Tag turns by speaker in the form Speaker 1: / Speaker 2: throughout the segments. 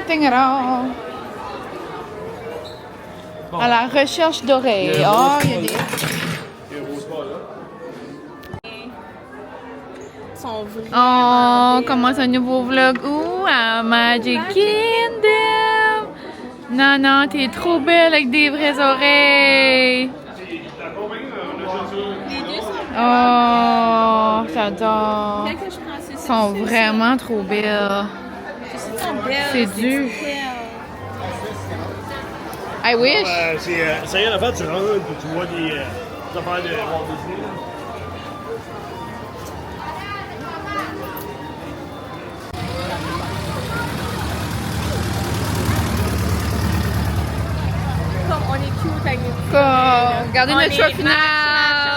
Speaker 1: nothing at all.
Speaker 2: Bon.
Speaker 1: À la recherche d'oreilles.
Speaker 2: Il y a un
Speaker 1: Oh,
Speaker 2: beau
Speaker 1: il y a
Speaker 2: spot
Speaker 1: des...
Speaker 2: là. Il y a un beau spot là.
Speaker 3: Sont vraiment
Speaker 1: Oh, commence un nouveau vlog. Ouh, à Magic Kingdom. Non, non, t'es trop belle avec des vraies oreilles.
Speaker 3: Les deux sont
Speaker 1: Oh, j'adore.
Speaker 3: Quelle que je prends, c'est
Speaker 1: Ils sont vraiment trop belles.
Speaker 3: Celles-ci sont belles.
Speaker 1: C'est dur. I wish.
Speaker 2: C'est rien à faire, tu rentres et tu vois des affaires de Walt Disney. Là.
Speaker 3: Comme on est cute avec nos petits
Speaker 1: Regardez notre choix final.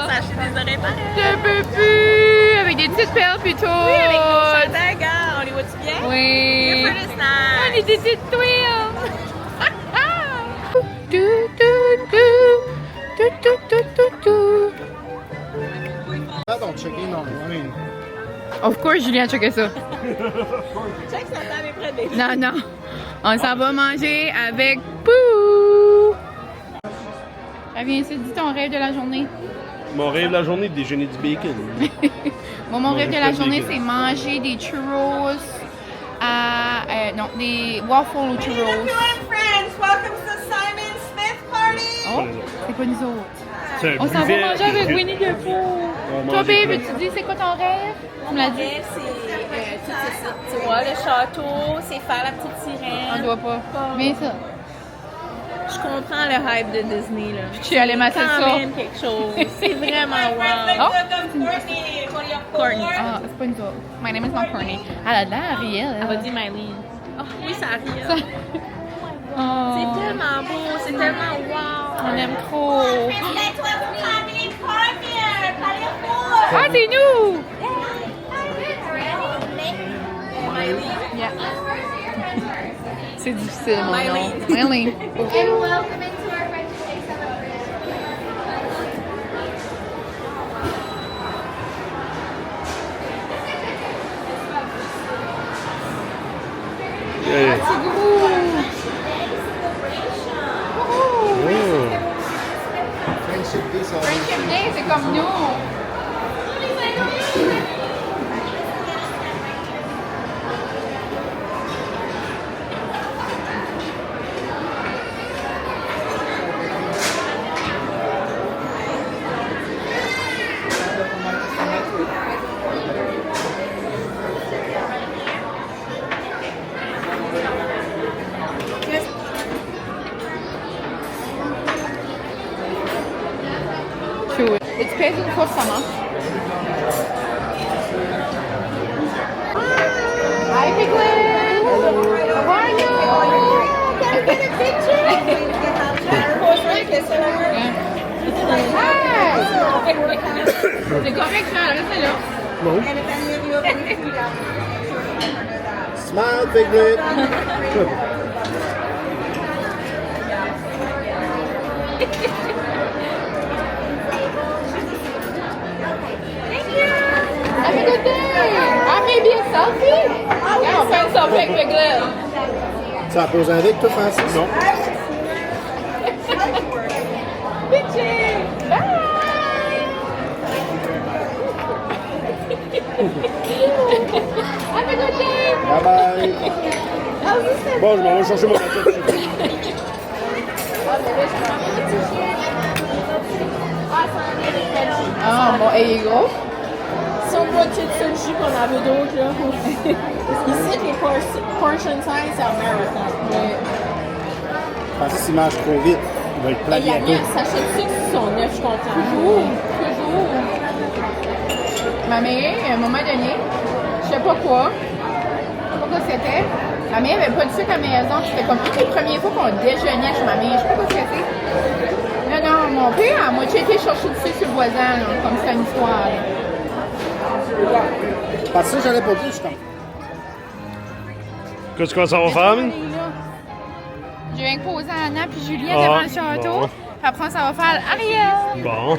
Speaker 3: Acheter des oreilles pareilles.
Speaker 1: Je peux plus. Avec des petites perles puis tout.
Speaker 3: Oui, avec nos chandails, gars. On les voit-tu bien?
Speaker 1: Oui.
Speaker 3: You're pretty
Speaker 1: On est
Speaker 3: nice.
Speaker 1: des petites twins. Du, du, du, du, du, du, du.
Speaker 4: Don't check in on it. I mean,
Speaker 1: Of course, Julien a checké ça.
Speaker 3: Check sa table est près des
Speaker 1: Non, non. On s'en va manger avec Pou. Viens ici, dis ton rêve de la journée.
Speaker 2: Mon rêve de la journée, déjeuner du bacon.
Speaker 1: Moi, mon rêve de la
Speaker 2: rêve de
Speaker 1: journée,
Speaker 2: bacon.
Speaker 1: c'est manger des churros non, des waffles aux churros.
Speaker 5: friends, welcome to the Simon Smith party.
Speaker 1: Oh, c'est pas nous autres.
Speaker 2: C'est un
Speaker 1: On s'en va
Speaker 2: buffet
Speaker 1: manger avec
Speaker 2: de-
Speaker 1: Winnie the Pooh.
Speaker 2: On va
Speaker 1: Toi,
Speaker 2: manger
Speaker 1: babe,
Speaker 2: quoi?
Speaker 1: tu dis c'est quoi ton rêve? Tu me l'as dit.
Speaker 3: Rêve, c'est tout ça. Tu vois, le château, c'est faire la petite
Speaker 1: On
Speaker 3: sirène.
Speaker 1: doit pas. Viens ça.
Speaker 3: Je comprends le hype de Disney, là.
Speaker 1: Je suis allée masser
Speaker 3: Quand
Speaker 1: ça.
Speaker 3: même quelque chose. C'est vraiment
Speaker 1: Oh.
Speaker 3: wow. Courtney.
Speaker 1: Ah, c'est pas une autre. My name is not Courtney. Elle a l'air Ariel.
Speaker 3: Elle va dire Mylene. Oh oui, ça arrive.
Speaker 1: Oh,
Speaker 3: C'est tellement beau, c'est tellement wow.
Speaker 1: on aime trop.
Speaker 5: Let's welcome Tommy and Carmier.
Speaker 1: Ah, c'est nous! Yeah. C'est difficile, mon nom. Mylene.
Speaker 5: And welcome into our French Day celebration.
Speaker 2: Yeah. Oh.
Speaker 4: friendship this or
Speaker 1: Friendship Day, c'est comme nous. True. It's paying for summer. Hi, Piglet. How are you? Can I get a picture? Hi. C'est correct, ça. Reste là.
Speaker 2: Bon.
Speaker 4: Smile, Piglet.
Speaker 1: Have a good day. Ah, maybe a selfie? Yeah, on fait un selfie avec Piglet.
Speaker 4: Ça pose avec toi, Francis? Non.
Speaker 1: Picture. Bye. Have a good day.
Speaker 4: Bye bye.
Speaker 2: Bon, je m'en vais chercher mon café.
Speaker 1: Ah, bon, et il est gros.
Speaker 3: Si on voit tout ça, le jus qu'on avait d'autres, là. Ici, les portion size, c'est American.
Speaker 4: Francis, il mange trop vite. Il va être plat
Speaker 3: Et la
Speaker 4: bientôt.
Speaker 3: mienne, sachez que ils sont neufs, je suis contente.
Speaker 1: Toujours. Ma mère, à un moment donné, je sais pas quoi c'était. Ma mère avait pas de sucre à la maison. C'était comme toutes les premières fois qu'on déjeunait chez ma mère. Je sais pas quoi c'était. Non, non, mon père a moitié été chercher du sucre sur le voisin, là, comme c'était une histoire. là.
Speaker 4: Parce que ça, j'allais pas dire, je suis comme.
Speaker 2: Qu'est-ce qu'on s'en va faire, man?
Speaker 1: Je viens de poser Anna puis Julien
Speaker 2: Ah,
Speaker 1: devant le château.
Speaker 2: bon.
Speaker 1: Puis après, ça va faire Ariel.
Speaker 2: Bon.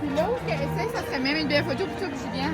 Speaker 1: Puis là, où qu'elle essaie, ça serait même une belle photo pour toi, puis Julien.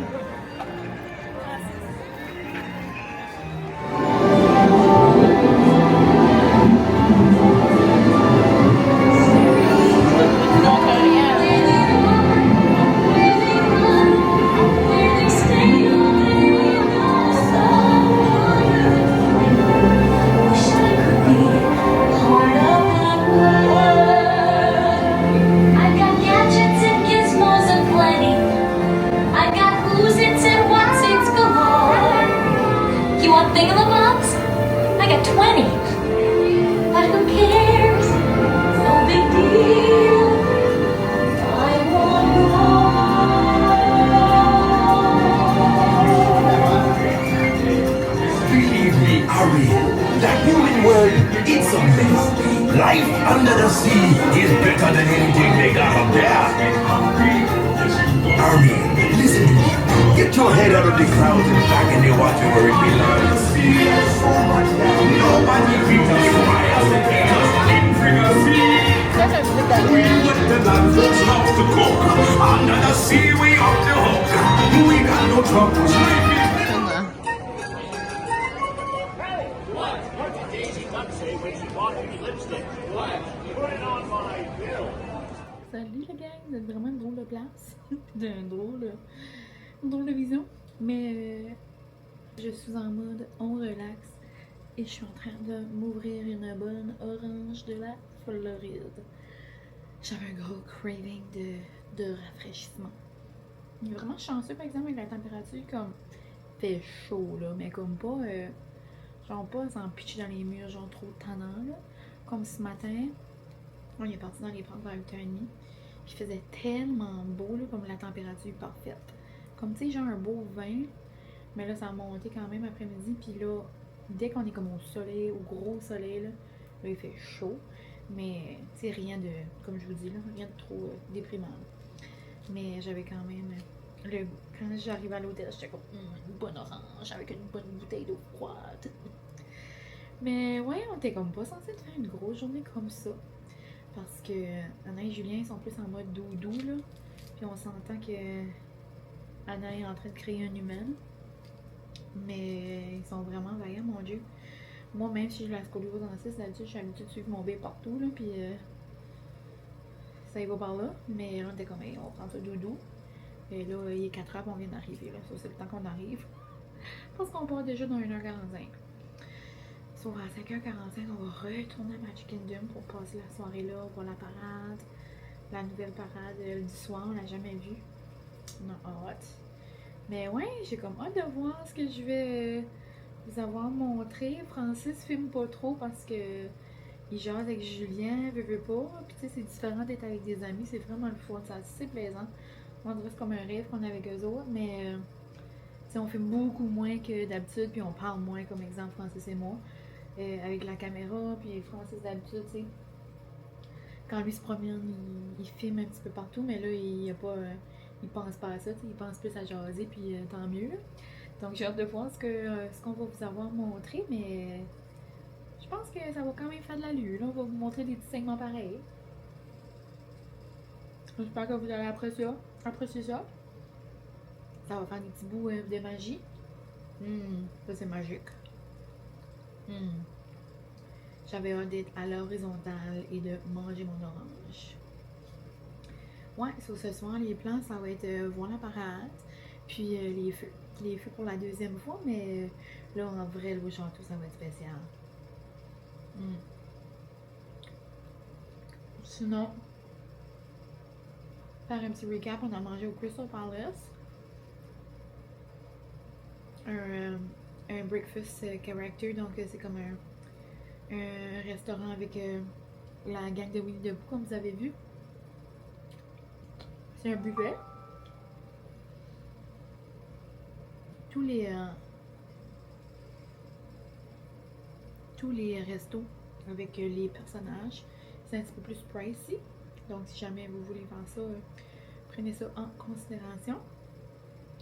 Speaker 6: Life under the sea is better than anything they got up there. Army, listen to me. Get your head out of the clouds and back in the water where it belongs. Nobody beats us fires and chaos in frequency.
Speaker 1: Ça, c'est un truc
Speaker 6: We
Speaker 1: de
Speaker 6: let the land folks love to cook. Under the sea we up the hook. We got no troubles.
Speaker 1: Salut les gars, vous êtes vraiment une drôle de place. Une drôle de vision. Mais je suis en mode on relax et je suis en train de m'ouvrir une bonne orange de la Floride. J'avais un gros craving de rafraîchissement. Il est vraiment chanceux par exemple avec la température comme fait chaud là, mais comme pas genre pas sans pitcher dans les murs, genre trop tannant là. Comme ce matin, on est parti dans les parcs vers 8h30. Il faisait tellement beau là, comme la température parfaite. Comme tu sais, genre un beau vin, mais là ça a monté quand même après-midi. Puis là, dès qu'on est comme au soleil, au gros soleil, là il fait chaud. Mais tu sais, rien de, comme je vous dis là, rien de trop déprimant. Mais j'avais quand même quand j'arrive à l'hôtel, j'étais comme une bonne orange avec une bonne bouteille d'eau froide. Mais ouais, on était comme pas censé faire une grosse journée comme ça. Parce que Anna et Julien sont plus en mode doudou là. Puis on s'entend que Anna est en train de créer un humain. Mais ils sont vraiment vaillants, mon Dieu. Moi, même si je la scoliose dans 6, d'habitude, je suis habituée de suivre mon bébé partout là. Puis ça y va par là. Mais là, on était comme, hey, on prend ça doudou. Et là, il est 4h, on vient d'arriver. Ça, c'est le temps qu'on arrive. Parce qu'on part déjà dans 1h45. So, à 5h45, on va retourner à Magic Kingdom pour passer la soirée là, voir la parade. La nouvelle parade du soir, on l'a jamais vue. On a hâte. Mais ouais, j'ai comme hâte de voir ce que je vais vous avoir montré. Francis filme pas trop parce que il jase avec Julien, veut pas. Puis tu sais, c'est différent d'être avec des amis, c'est vraiment le fun, c'est assez plaisant. On dirait que c'est comme un rêve qu'on a avec eux autres, mais on fait beaucoup moins que d'habitude, puis on parle moins, comme exemple Francis et moi. Avec la caméra, puis Francis d'habitude, tu sais, quand lui se promène, il filme un petit peu partout, mais là, il pense pas à ça, il pense plus à jaser, puis tant mieux. Donc j'ai hâte de voir ce qu'on va vous avoir montré, mais je pense que ça va quand même faire de l'allure. On va vous montrer des petits segments pareils. J'espère que vous allez apprécier ça. Ça va faire des petits bouts de magie. Ça c'est magique. J'avais hâte d'être à l'horizontale et de manger mon orange. Ouais, sur ce soir, les plans, ça va être voir la parade, puis les feux. Les feux pour la deuxième fois, mais là, en vrai, le château, ça va être spécial. Sinon, faire un petit recap, on a mangé au Crystal Palace. Un breakfast character, donc c'est comme un restaurant avec la gang de Winnie the Pooh, comme vous avez vu. C'est un buffet. Tous les restos avec les personnages, c'est un petit peu plus pricey. Donc si jamais vous voulez faire ça, prenez ça en considération.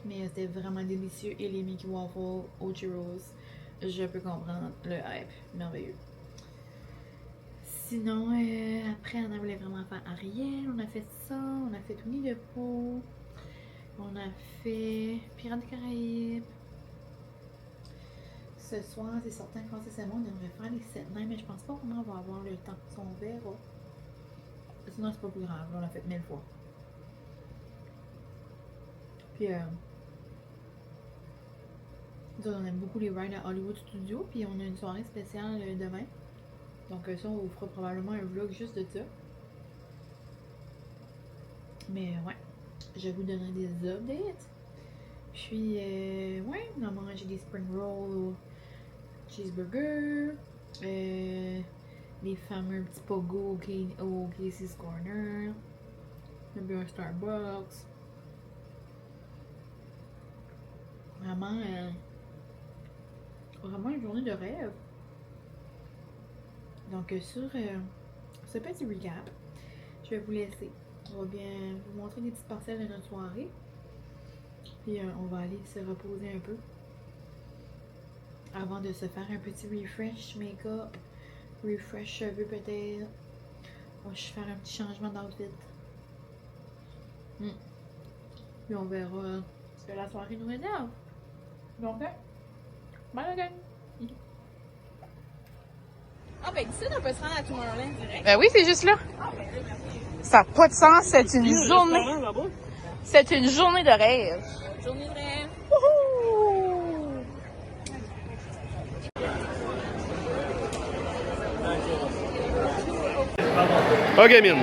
Speaker 1: Mais c'était vraiment délicieux. Et les Mickey Waffles aux churros, je peux comprendre le hype. Merveilleux. Sinon, après, on voulait vraiment faire Ariel. On a fait ça. On a fait Winnie the Pooh. On a fait Pirates des Caraïbes. Ce soir, c'est certain que Francis et moi, on devrait faire les 7 nains, mais je pense pas vraiment qu'on va avoir le temps. Si on verra. Sinon, c'est pas plus grave. On l'a fait 1000 fois. Puis, on aime beaucoup les rides à Hollywood Studios. Puis, on a une soirée spéciale demain. Donc, ça, on vous fera probablement un vlog juste de ça. Mais, ouais. Je vous donnerai des updates. Puis, ouais, on a mangé des spring rolls, cheeseburger, les fameux petits pogos au Casey's Corner, un Starbucks. Vraiment, vraiment une journée de rêve. Donc, sur
Speaker 7: ce petit recap, je vais vous laisser. On va bien vous montrer des petites parcelles de notre soirée. Puis on va aller se reposer un peu. Avant de se faire un petit refresh make-up. Refresh cheveux peut-être. On va juste faire un petit changement d'outfit. Puis on verra ce que la soirée nous réserve. Donc, bye la gang!
Speaker 3: Ah, ben, d'ici, on peut se rendre à Tomorrowland direct.
Speaker 1: Ben oui, c'est juste là. Ça n'a pas de sens, c'est une journée. C'est une journée de rêve.
Speaker 3: Journée de rêve.
Speaker 2: OK, Mine.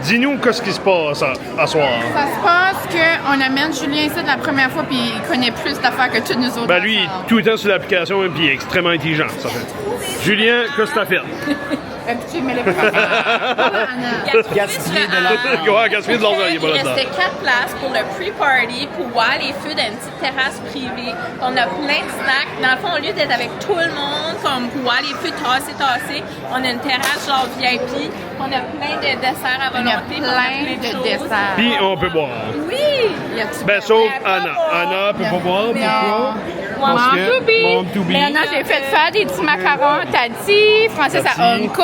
Speaker 2: Dis-nous qu'est-ce qui se passe à soir.
Speaker 1: Ça se passe qu'on amène Julien ici de la première fois puis il connaît plus d'affaires que tous nous autres.
Speaker 2: Ben lui, il est tout le temps sur l'application et puis il est extrêmement intelligent, ça fait. Julien, qu'est-ce que t'as fait?
Speaker 1: Tu mets les Anna.
Speaker 4: Gaspiller de l'argent.
Speaker 2: Ouais, gaspiller de l'argent, il est pas
Speaker 3: Il
Speaker 2: là-dedans.
Speaker 3: restait 4 places pour le pre-party pour voir les feux dans une petite terrasse privée. On a plein de snacks. Dans le fond, au lieu d'être avec tout le monde, comme pour voir les feux tasser, on a une terrasse genre VIP. On a plein de desserts à volonté.
Speaker 1: Il y a plein de desserts.
Speaker 2: Puis on peut boire.
Speaker 3: Oui!
Speaker 2: Ben sauf Anna. Anna peut pas boire, pourquoi? Parce que Mom to be.
Speaker 1: Mais Anna, j'ai fait faire des petits macarons Tati, Francis à Uncle,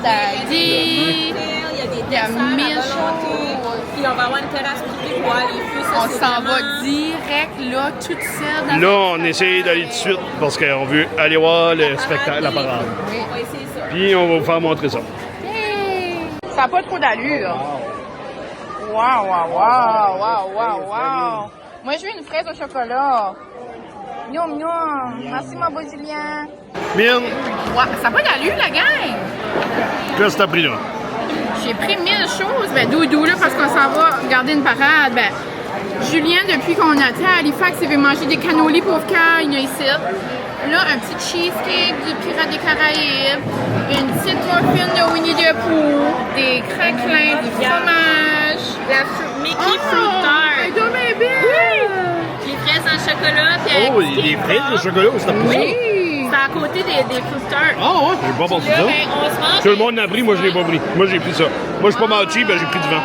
Speaker 1: Daddy.
Speaker 3: Il y a des desserts à
Speaker 1: 1000
Speaker 3: volonté.
Speaker 1: choses.
Speaker 3: Puis on va avoir une terrasse privée pour voir les feux. Ça,
Speaker 1: On
Speaker 3: c'est
Speaker 1: s'en
Speaker 3: vraiment-
Speaker 1: va direct là, toute seule. Dans
Speaker 2: Là, on essaye d'aller tout de suite parce qu'on veut aller voir le spectacle, la parade.
Speaker 3: On va essayer ça.
Speaker 2: Puis on va vous faire montrer ça.
Speaker 1: Ça n'a pas trop d'allure. Wow. Moi, je veux une fraise au chocolat. Yum, yum. Merci, mon beau Julien.
Speaker 2: Mine,
Speaker 1: Ouais, ça n'a pas d'allure, la gang.
Speaker 2: qu'est-ce que t'as pris là?
Speaker 1: J'ai pris 1000 choses. Ben, doudou, là, parce qu'on s'en va regarder une parade. Ben, Julien, depuis qu'on était à Halifax, il veut manger des cannolis pauvres cœur. Il y en a ici. Là, un petit cheesecake du Pirate des Caraïbes. Une petite muffin de Winnie the Pooh. Des craquelins, du fromage.
Speaker 3: La Mickey Fruit Tart.
Speaker 1: Elle doit bien belle.
Speaker 3: Les fraises en chocolat. Puis avec
Speaker 2: Oh,
Speaker 3: du
Speaker 2: les
Speaker 3: cake
Speaker 2: fraises de
Speaker 3: pop.
Speaker 2: chocolat, c'est pas ça?
Speaker 1: Oui.
Speaker 3: C'est à côté des Fruit Tarts.
Speaker 2: Ah ouais, j'ai pas pensé
Speaker 3: Là,
Speaker 2: ça.
Speaker 3: ben, on se mange.
Speaker 2: Tout le monde l'a pris, moi je l'ai pas pris. Moi j'ai pris ça. Moi je suis pas mal cheap, ben j'ai pris du vent.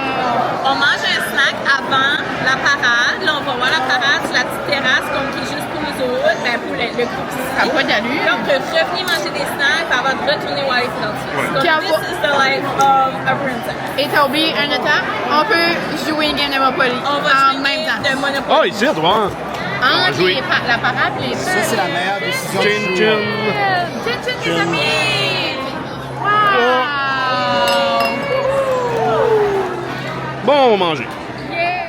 Speaker 3: On mange un snack avant la parade. Là, on va voir la parade sur la petite terrasse comme qui est juste pour nous autres, ben pour le groupe ici.
Speaker 1: Ça n'a pas d'allure.
Speaker 3: Là, on peut revenir manger des snacks avant de retourner voir les financiers.
Speaker 2: Ouais.
Speaker 3: Donc,
Speaker 1: Puis
Speaker 3: this is the life of a princess.
Speaker 1: Et t'as oublié un étape, on peut jouer une game de Monopoly
Speaker 3: On va
Speaker 1: en
Speaker 3: jouer
Speaker 1: même temps.
Speaker 3: de Monopoly.
Speaker 2: Ah, ici, toi.
Speaker 1: En
Speaker 2: va jouer.
Speaker 1: la parade, les
Speaker 4: Ça, c'est la meilleure décision
Speaker 2: Chin
Speaker 4: du
Speaker 2: chin.
Speaker 4: jour.
Speaker 1: Tchin, les amis! Wow!
Speaker 2: Bon, on va manger.
Speaker 1: Yeah!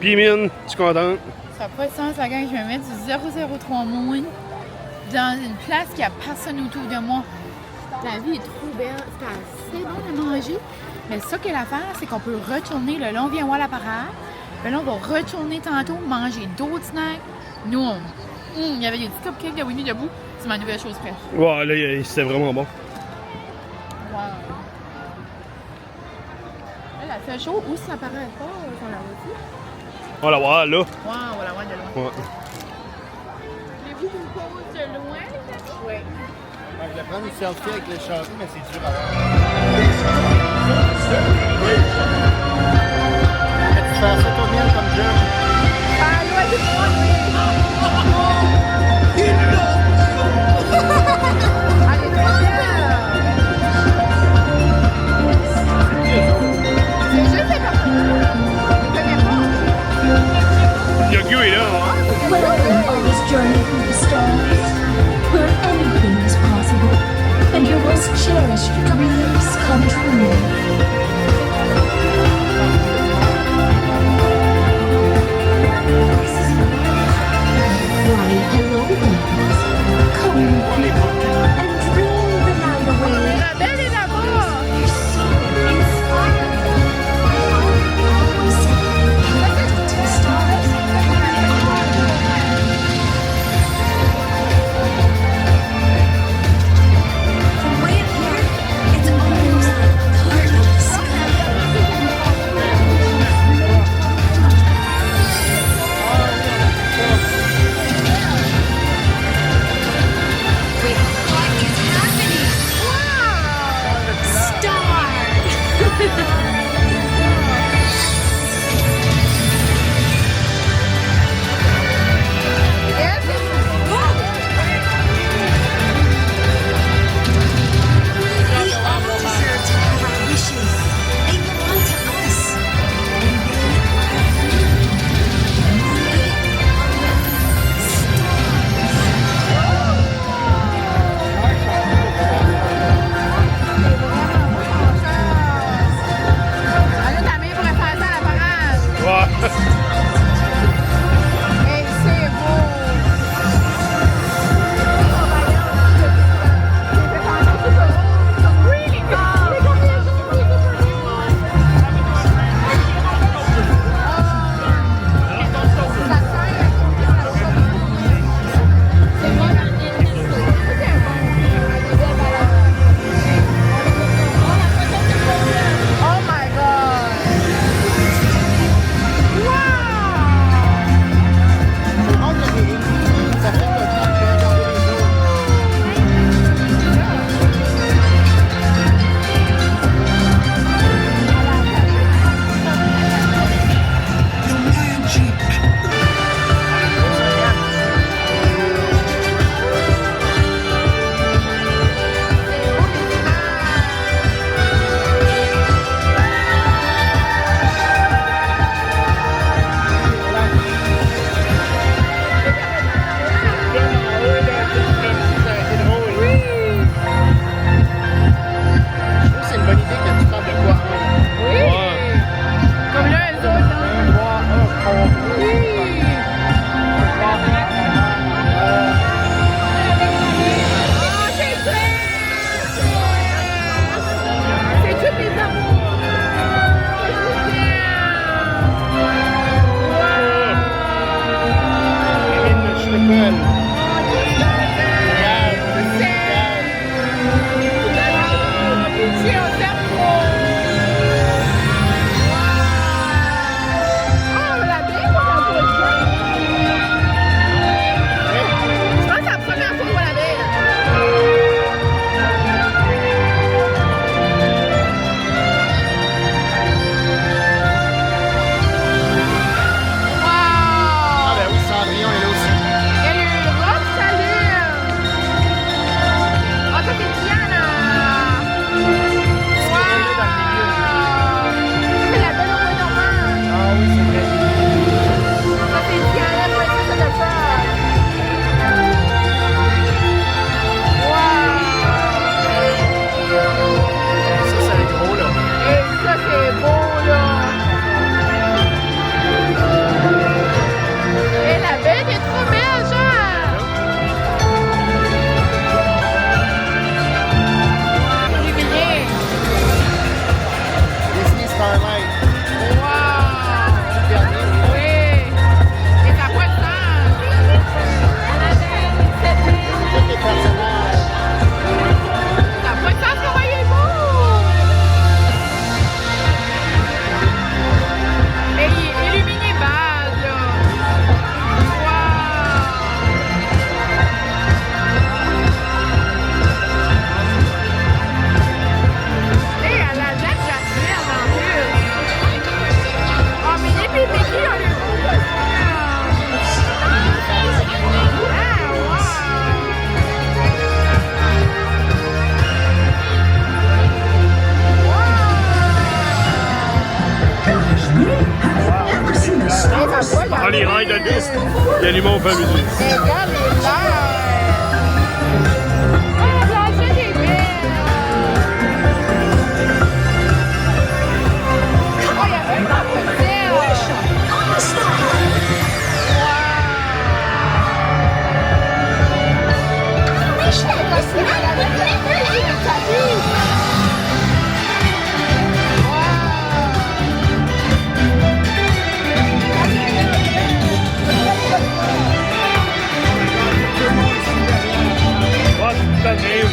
Speaker 2: Puis Mine, tu es contente?
Speaker 1: Ça n'a pas de sens, la gang. Je vais mettre du 003 moon dans une place qui a personne autour de moi. La vie est trop belle. C'est assez bon à manger. Mais ça qu'est l'affaire, c'est qu'on peut retourner. Là, on vient voir la parade. Là, on va retourner tantôt, manger d'autres snacks. Nous, il y avait des petits cupcakes de Winnie the Pooh. C'est ma nouvelle chose fraîche.
Speaker 2: Ouais, là, c'était vraiment bon.
Speaker 1: Wow. Là, la fait chaud. Où ça paraît pas? On la voit ici.
Speaker 2: On va la voir là.
Speaker 1: Wow, on va la voir de loin.
Speaker 2: Ouais.
Speaker 1: Voulez-vous une pause de loin, les amis? Oui.
Speaker 4: Je vais prendre une selfie avec les châteaux, mais c'est dur à voir. Tu fais ça toi bien comme jeune?
Speaker 2: Yogi est là. Hein?
Speaker 8: Welcome on this journey through the stars, where anything is possible, and your most cherished dreams come true. Why, hello there. Come and dream the night away.
Speaker 1: La belle est là-bas!
Speaker 8: You're so inspired. Always headed to the stars. From way up here, it's almost like part of the sky.
Speaker 2: Il y a du monde famille.
Speaker 1: Regarde les fleurs! Ah, la blanchette est belle! Oh, il y a un crocodile!
Speaker 2: Ouais, c'est tout à fait.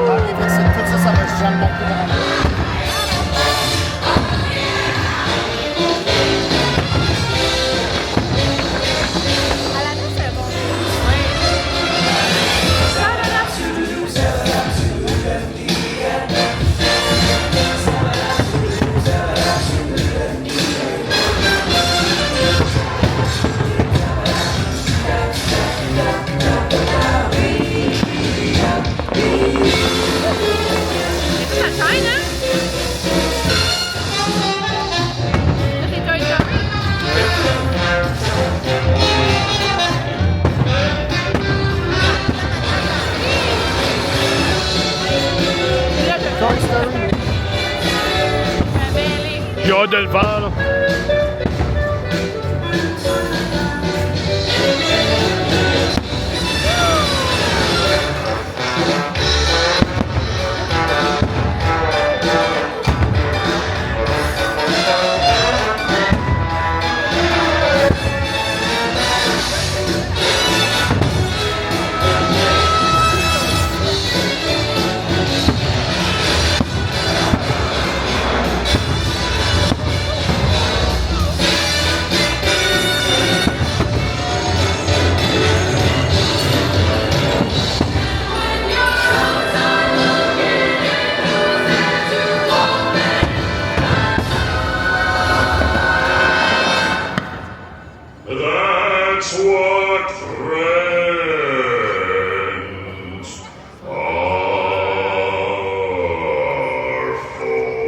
Speaker 4: Ok, fait que c'est tout ça, ça va se jamais beaucoup dans
Speaker 1: À la noix, c'est bon.
Speaker 3: Ça traîne, hein? C'est un job.
Speaker 4: Toy Story.
Speaker 2: J'ai hâte de le faire, là.
Speaker 6: That's what friends are for.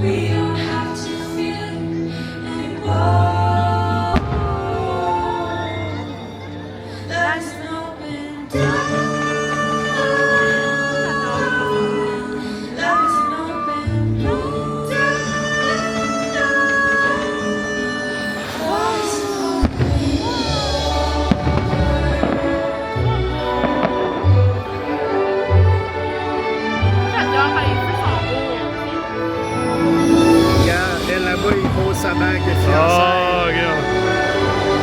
Speaker 8: We don't have to feel it anymore. There's an open door. There's an open door. There's an open
Speaker 3: J'adore quand les feux sont beaux.
Speaker 4: Regarde, elle là-bas, il pose sa bague de
Speaker 2: Ah,
Speaker 4: fiançailles.
Speaker 2: regarde.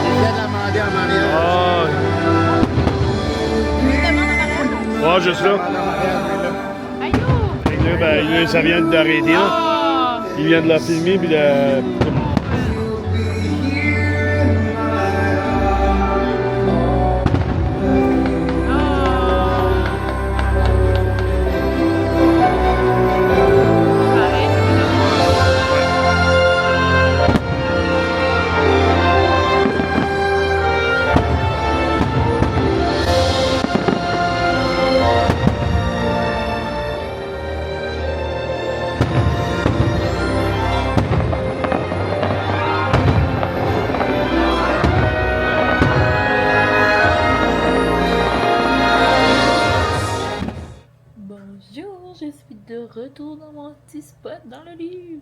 Speaker 4: Il vient de la demander en mariage.
Speaker 2: Ah. Ouais, juste là.
Speaker 3: Aïe!
Speaker 2: Fait que là, ben, là, ça vient d'arrêter, là.
Speaker 3: Oh!
Speaker 2: Il vient de la filmer, puis de...
Speaker 7: Bonjour, je suis de retour dans mon petit spot dans le lit.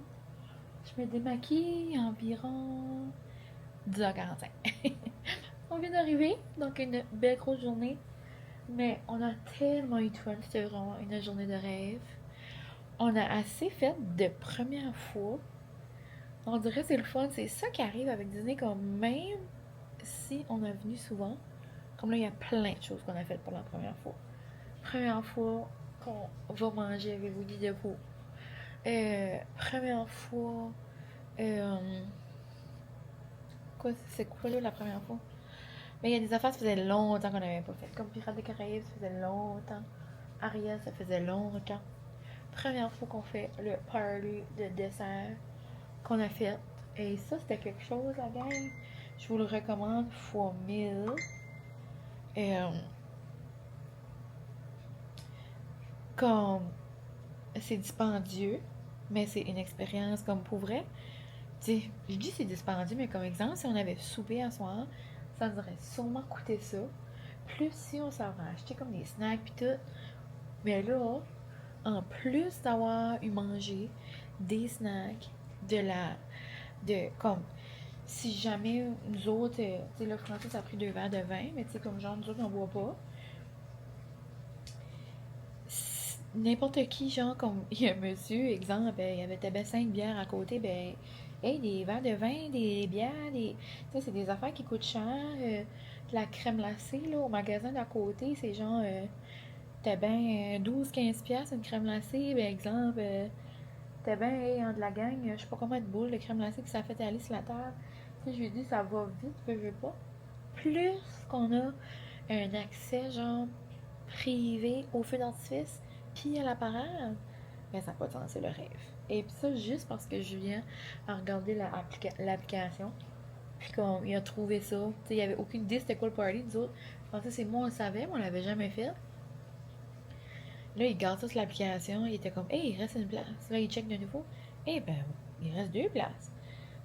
Speaker 7: Je me démaquille environ 10h45. On vient d'arriver, donc une belle grosse journée Mais on a tellement eu de fun. C'était vraiment une journée de rêve. On a assez fait de première fois. On dirait que c'est le fun. C'est ça qui arrive avec Disney, comme même si on a venu souvent. Comme là, il y a plein de choses qu'on a faites pour la première fois. Première fois qu'on va manger avec Woody de Pooh. Première fois. C'est quoi là la première fois? Mais il y a des affaires, ça faisait longtemps qu'on n'avait pas fait. Comme Pirates des Caraïbes, ça faisait longtemps. Ariel, ça faisait longtemps. Première fois qu'on fait le party de dessert qu'on a fait. Et ça, c'était quelque chose, la gang. Je vous le recommande fois 1000. Comme c'est dispendieux, mais c'est une expérience comme pour vrai. Tu sais, je dis c'est dispendieux, mais comme exemple, si on avait soupé à soir, ça nous aurait sûrement coûté ça. Plus si on s'en va acheter comme des snacks pis tout. Mais là, en plus d'avoir eu mangé des snacks, comme, si jamais nous autres, tu sais, là, Francis a pris 2 verres de vin, mais tu sais, comme genre, nous autres, on boit pas. N'importe qui, genre, comme, il y a un monsieur, exemple, il avait tabac 5 bières à côté, ben, hey, des verres de vin, des bières, tu sais, c'est des affaires qui coûtent cher. La crème glacée, là, au magasin d'à côté, c'est genre, t'as bien 12-15 piastres une crème glacée, ben, exemple, t'as bien, hey, de la gang, je sais pas combien de boules de crème glacée que ça fait aller sur la table. Tu sais, je lui ai dit, ça va vite, je veux pas. Plus qu'on a un accès, genre, privé au feu d'artifice, puis à la parade, ben ça n'a pas de sens, c'est le rêve. Et puis ça, juste parce que Julien a regardé l'application, puis comme il a trouvé ça, tu sais, il n'y avait aucune idée c'était quoi le party, nous autres, je pensais que c'est moi, on le savait, mais on l'avait jamais fait. Là, il garde ça sur l'application, il était comme, hey, il reste une place. Là, il check de nouveau, hey, ben, il reste 2 places.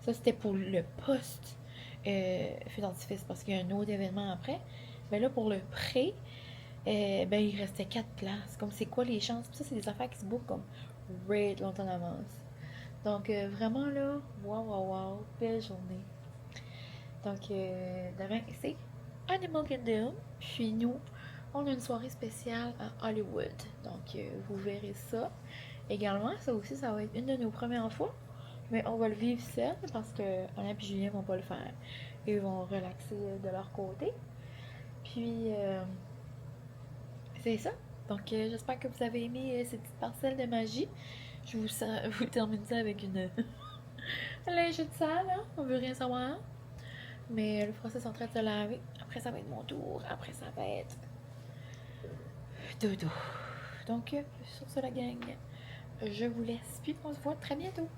Speaker 7: Ça, c'était pour le post feu d'artifice, parce qu'il y a un autre événement après. Mais là, pour le pré, ben, il restait 4 places. Comme, c'est quoi les chances? Puis ça, c'est des affaires qui se bookent comme right longtemps d'avance. Donc, vraiment, là, wow, belle journée. Donc, demain, c'est Animal Kingdom. Puis nous, on a une soirée spéciale à Hollywood. Donc, vous verrez ça. Également, ça aussi, ça va être une de nos premières fois. Mais on va le vivre seul parce que Anna et Julien vont pas le faire. Ils vont relaxer de leur côté. Puis, c'est ça. Donc, j'espère que vous avez aimé ces petites parcelles de magie. Je vous termine ça avec une lingette sale, hein? On veut rien savoir. Mais le français est en train de se laver. Après, ça va être mon tour. Après, ça va être dodo. Donc, sur ce, la gang, je vous laisse. Puis, on se voit très bientôt.